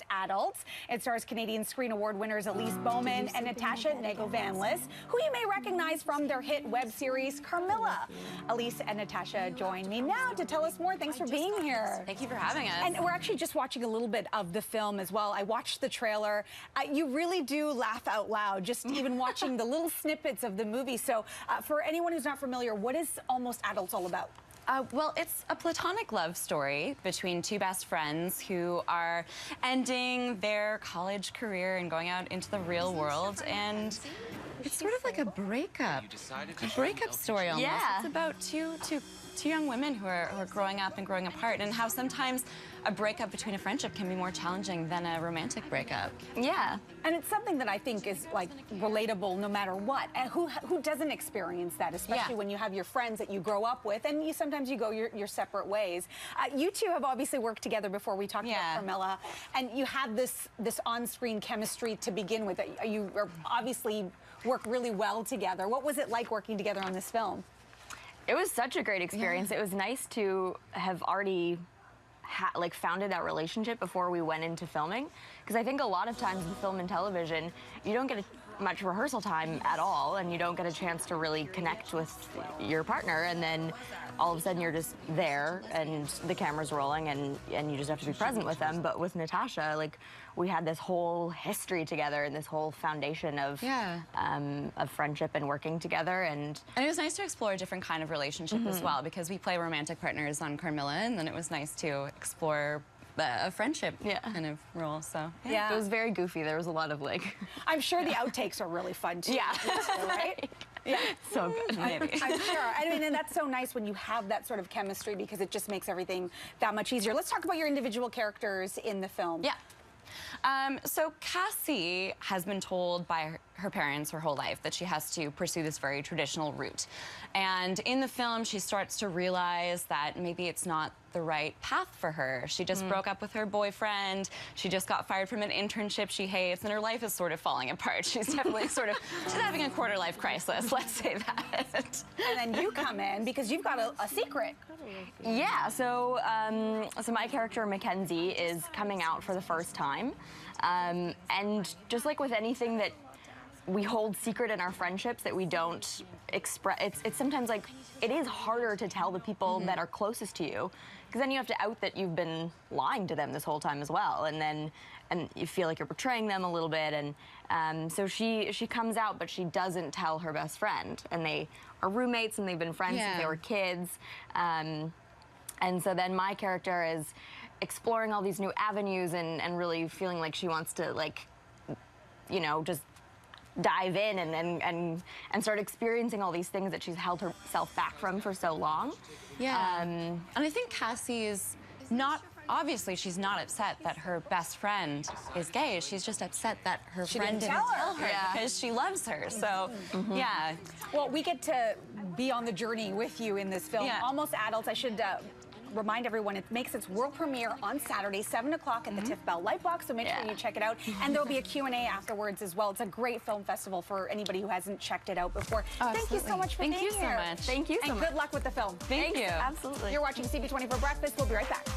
Almost Adults. It stars Canadian Screen Award winners Elise and Natasha, who you may recognize from their hit web series Carmilla. Elise and Natasha join me now to tell us more. Thanks for being here. Thank you for having us. And we're actually just watching a little bit of the film as well. I watched the trailer. You really do laugh out loud, just even watching the little snippets of the movie. So for anyone who's not familiar, what is Almost Adults all about? Well, it's a platonic love story between two best friends who are ending their college career and going out into the real world, and it's sort of like a breakup story almost. Yeah. It's about two young women who are growing up and growing apart, and how sometimes a breakup between a friendship can be more challenging than a romantic breakup. Yeah. And it's something that I think is like relatable no matter what. And who doesn't experience that, especially when you have your friends that you grow up with and sometimes you go your separate ways. You two have obviously worked together before. We talked about Carmilla, and you had this on-screen chemistry to begin with. You obviously work really well together. What was it like working together on this film? It was such a great experience. It was nice to have already founded that relationship before we went into filming, because I think a lot of times in film and television you don't get much rehearsal time at all, and you don't get a chance to really connect with your partner, and then all of a sudden you're just there and the camera's rolling and you just have to be present with them. But with Natasha, like, we had this whole history together and this whole foundation of friendship and working together, and it was nice to explore a different kind of relationship as well, because we play romantic partners on Carmilla, and then it was nice to explore a friendship kind of role. So it was very goofy. There was a lot of I'm sure the outtakes are really fun too. Yeah. Right? Yeah. So good. Maybe. I'm sure. I mean, and that's so nice when you have that sort of chemistry, because it just makes everything that much easier. Let's talk about your individual characters in the film. Yeah. So Cassie has been told by her parents her whole life that she has to pursue this very traditional route. And in the film, she starts to realize that maybe it's not the right path for her. She just broke up with her boyfriend. She just got fired from an internship she hates, and her life is sort of falling apart. She's definitely she's having a quarter-life crisis, let's say that. And then you come in because you've got a secret. Yeah, so my character, Mackenzie, is coming out for the first time. And just like with anything that we hold secret in our friendships that we don't express, it's sometimes like, it is harder to tell the people that are closest to you, because then you have to out that you've been lying to them this whole time as well, and you feel like you're betraying them a little bit, and so she comes out, but she doesn't tell her best friend, and they are roommates and they've been friends since they were kids, and so then my character is exploring all these new avenues and really feeling like she wants to, like, you know, just dive in and start experiencing all these things that she's held herself back from for so long. Yeah. And I think Cassie is not, obviously she's not upset that her best friend is gay. She's just upset that her friend didn't tell her because she loves her. So, yeah. Well, we get to be on the journey with you in this film. Almost Adults. I should remind everyone, it makes its world premiere on Saturday, 7 o'clock at the Tiff Bell Lightbox, so make sure you check it out. And there'll be a Q&A afterwards as well. It's a great film festival for anybody who hasn't checked it out before. Thank you so much for being here. Thank you so much. Thank you so much. And good luck with the film. Thank you. Absolutely. You're watching CP24 Breakfast. We'll be right back.